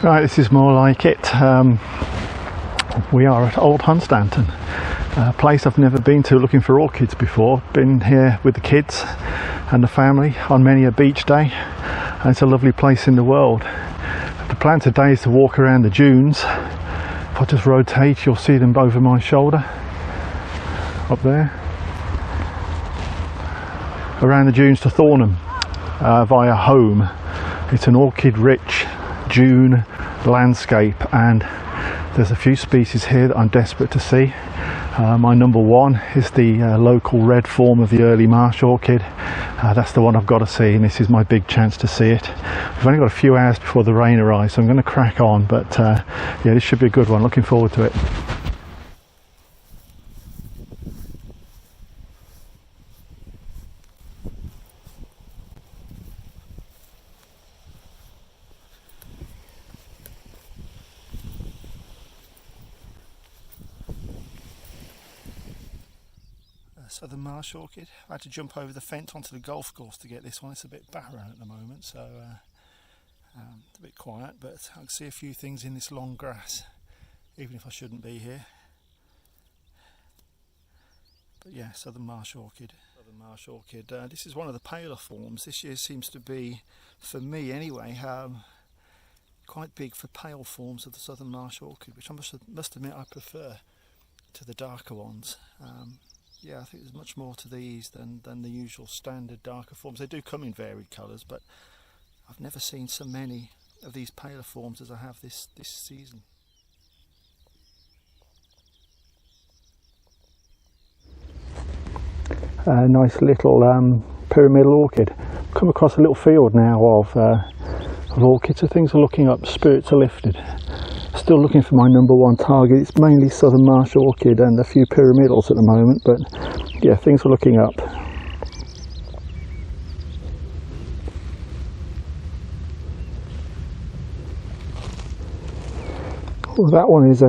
Right, this is more like it. We are at Old Hunstanton, a place I've never been to looking for orchids before. Been here with the kids and the family on many a beach day, and it's a lovely place in the world. The plan today is to walk around the dunes. If I just rotate, you'll see them over my shoulder, up there. Around the dunes to Thornham via Holme. It's an orchid-rich dune landscape, and there's a few species here that I'm desperate to see. My number one is the local red form of the early marsh orchid. That's the one I've got to see, and this is my big chance to see it. We've only got a few hours before the rain arrives, so I'm going to crack on, but yeah, this should be a good one. Looking forward to it. Southern marsh orchid. I had to jump over the fence onto the golf course to get this one. It's a bit barren at the moment, so it's a bit quiet, but I can see a few things in this long grass, even if I shouldn't be here. But yeah, southern marsh orchid. Southern marsh orchid. This is one of the paler forms. This year seems to be, for me anyway, quite big for pale forms of the southern marsh orchid, which I must admit I prefer to the darker ones. Yeah, I think there's much more to these than the usual standard darker forms. They do come in varied colours, but I've never seen so many of these paler forms as I have this season. A nice little pyramidal orchid. Come across a little field now of orchids, so things are looking up, spirits are lifted. Still looking for my number one target. It's mainly southern marsh orchid and a few pyramidals at the moment, but yeah, things are looking up. Well, that one is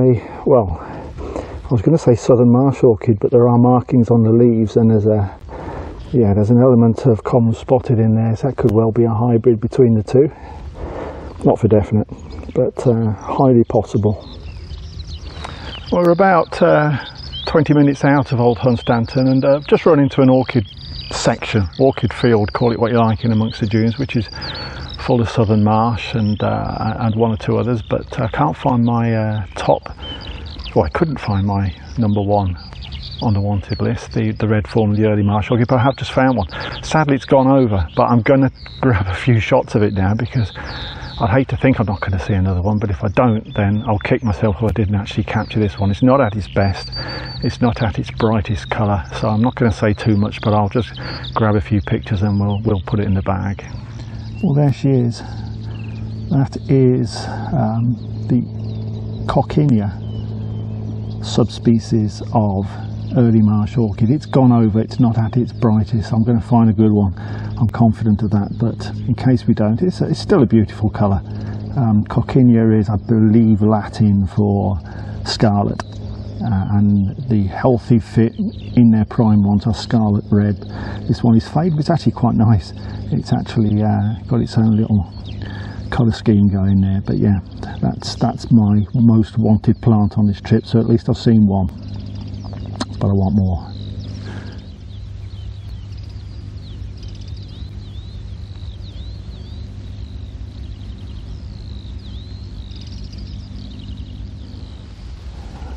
well, I was going to say southern marsh orchid, but there are markings on the leaves, and there's an element of common spotted in there, so that could well be a hybrid between the two. Not for definite, but highly possible. Well, we're about 20 minutes out of Old Hunstanton, and just run into an orchid section, orchid field, call it what you like, in amongst the dunes, which is full of southern marsh and one or two others, but I can't find my I couldn't find my number one on the wanted list, the red form of the early marsh orchid, but I have just found one. Sadly it's gone over, but I'm going to grab a few shots of it now, because I'd hate to think I'm not going to see another one, but if I don't, then I'll kick myself if I didn't actually capture this one. It's not at its best, it's not at its brightest colour, so I'm not going to say too much, but I'll just grab a few pictures and we'll put it in the bag. Well, there she is. That is the Coccinea subspecies of early marsh orchid. It's gone over, it's not at its brightest. I'm going to find a good one, I'm confident of that, but in case we don't, it's still a beautiful colour. Coccinea is, I believe, Latin for scarlet, and the healthy fit in their prime ones are scarlet red. This one is faded, but it's actually quite nice. It's actually got its own little colour scheme going there, but yeah, that's my most wanted plant on this trip, so at least I've seen one, but I want more.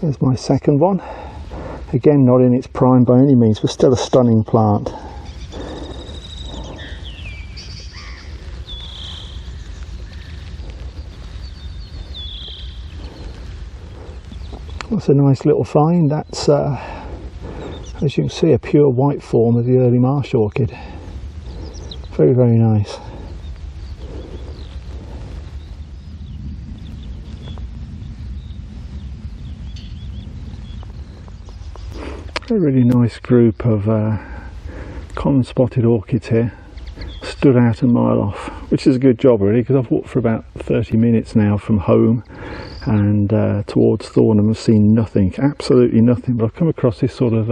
There's my second one, again not in its prime by any means, but still a stunning plant. That's a nice little find. That's as you can see, a pure white form of the early marsh orchid. Very, very nice. A really nice group of common spotted orchids here. Stood out a mile off, which is a good job really, because I've walked for about 30 minutes now from home and towards Thornham. I've seen nothing, absolutely nothing, but I've come across this sort of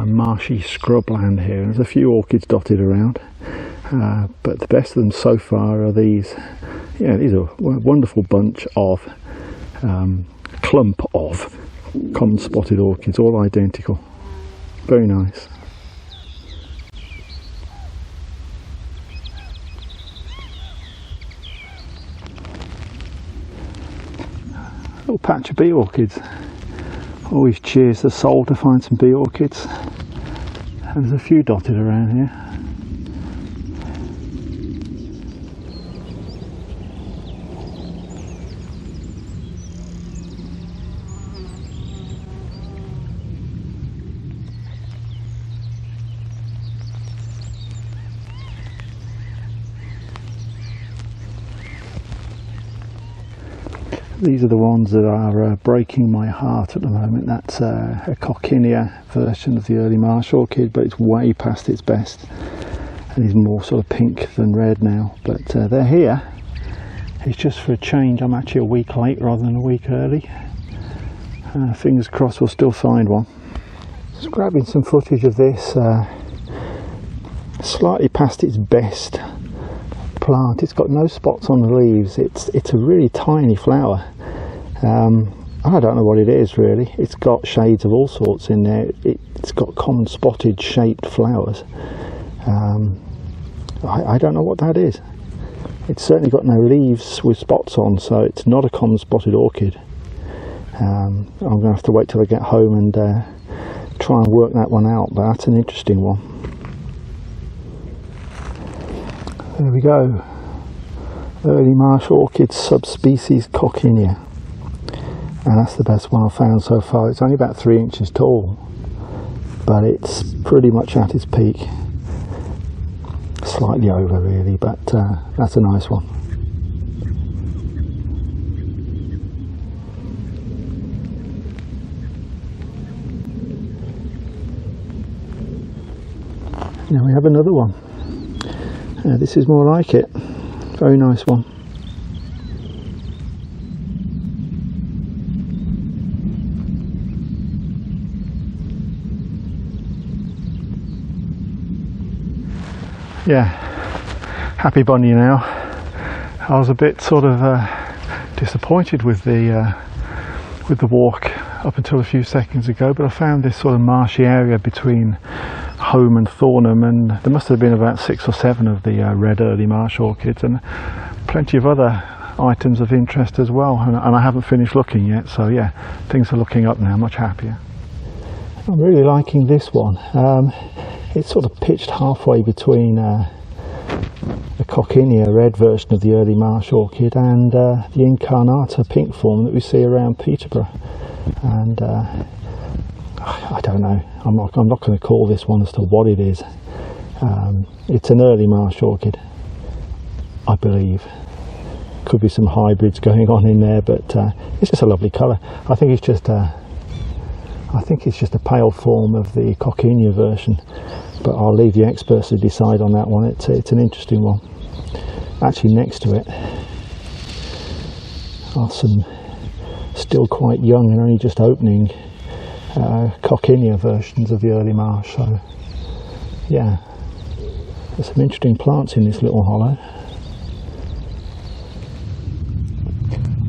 marshy scrubland here, and there's a few orchids dotted around, but the best of them so far are these yeah, these are a wonderful bunch of clump of common spotted orchids, all identical. Very nice. Little patch of bee orchids. Always cheers the soul to find some bee orchids. And there's a few dotted around here. These are the ones that are breaking my heart at the moment. That's a coccinea version of the early marsh orchid, but it's way past its best and is more sort of pink than red now. But they're here. It's just for a change. I'm actually a week late rather than a week early. Fingers crossed we'll still find one. Just grabbing some footage of this. Slightly past its best plant. It's got no spots on the leaves. It's a really tiny flower. I don't know what it is really. It's got shades of all sorts in there. It's got common spotted shaped flowers. I don't know what that is. It's certainly got no leaves with spots on, so it's not a common spotted orchid. I'm going to have to wait till I get home and try and work that one out, but that's an interesting one. There we go. Early marsh orchid subspecies coccinea. And that's the best one I've found so far. It's only about 3 inches tall, but it's pretty much at its peak. Slightly over really, but that's a nice one. Now we have another one. This is more like it. Very nice one. Yeah, happy bunny now. I was a bit sort of disappointed with the walk up until a few seconds ago, but I found this sort of marshy area between Holme and Thornham, and there must have been about 6 or 7 of the red early marsh orchids, and plenty of other items of interest as well, and I haven't finished looking yet, so yeah, things are looking up now, much happier. I'm really liking this one. It's sort of pitched halfway between the coccinea red version of the early marsh orchid and the incarnata pink form that we see around Peterborough. And I don't know, I'm not going to call this one as to what it is. It's an early marsh orchid, I believe. Could be some hybrids going on in there, but it's just a lovely colour. I think it's just a pale form of the coccinea version, but I'll leave the experts to decide on that one. It's an interesting one. Actually, next to it are some still quite young and only just opening coccinea versions of the early marsh. So yeah, there's some interesting plants in this little hollow.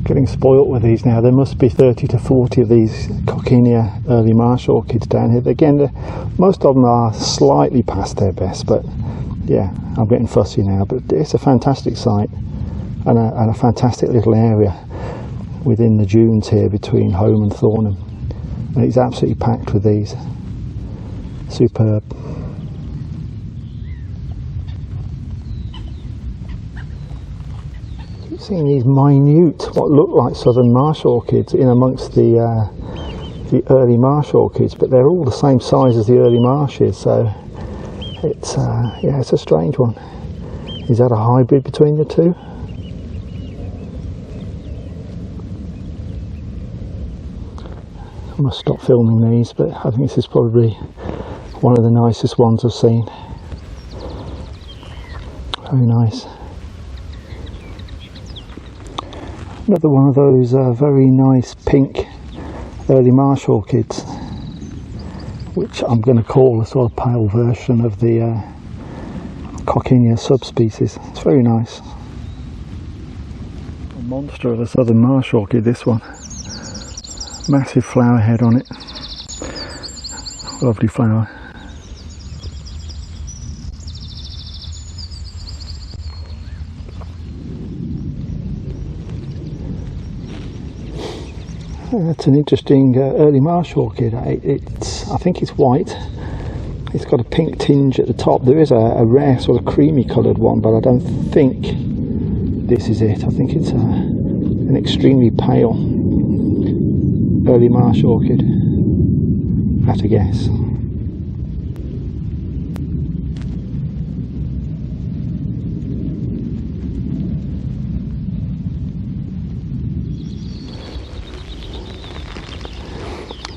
Getting spoilt with these now. There must be 30 to 40 of these coccinea early marsh orchids down here. Again, most of them are slightly past their best, but yeah, I'm getting fussy now. But it's a fantastic site and a fantastic little area within the dunes here between Holme and Thornham, and it's absolutely packed with these. Superb. Seeing these minute, what look like southern marsh orchids in amongst the early marsh orchids, but they're all the same size as the early marshes, so it's yeah, it's a strange one. Is that a hybrid between the two? I must stop filming these, but I think this is probably one of the nicest ones I've seen. Very nice. Another one of those very nice pink early marsh orchids, which I'm going to call a sort of pale version of the coccinea subspecies. It's very nice. monster of a southern marsh orchid, this one. Massive flower head on it. Lovely flower. That's an interesting early marsh orchid. I think it's white. It's got a pink tinge at the top. There is a rare sort of creamy coloured one, but I don't think this is it. I think it's an extremely pale early marsh orchid, at a guess.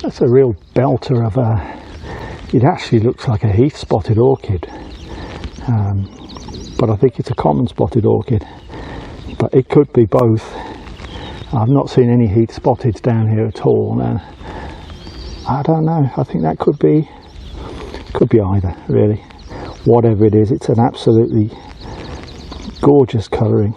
That's a real belter of it actually looks like a heath spotted orchid, but I think it's a common spotted orchid, but it could be both. I've not seen any heath spotted down here at all, and I don't know. I think that could be either, really. Whatever it is, it's an absolutely gorgeous colouring.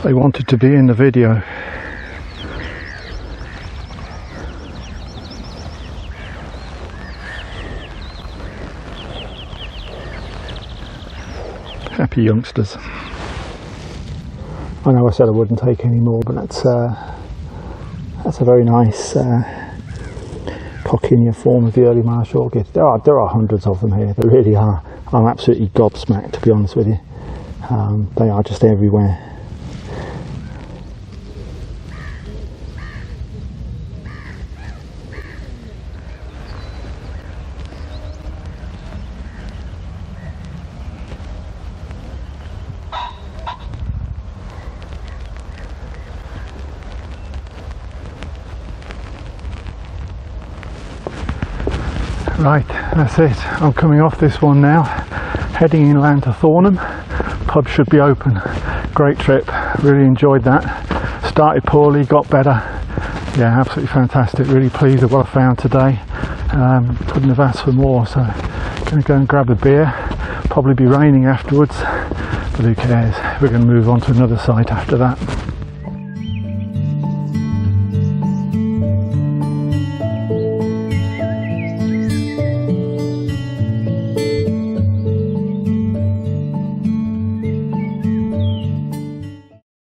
They wanted to be in the video. Happy youngsters. I know I said I wouldn't take any more, but that's a very nice coccinea form of the early marsh orchid. There are hundreds of them here. There really are. I'm absolutely gobsmacked, to be honest with you. They are just everywhere. Right, that's it. I'm coming off this one now, heading inland to Thornham. Pub should be open. Great trip, really enjoyed that. Started poorly, got better. Yeah, absolutely fantastic. Really pleased with what I found today. Couldn't have asked for more, so going to go and grab a beer. Probably be raining afterwards, but who cares? We're going to move on to another site after that.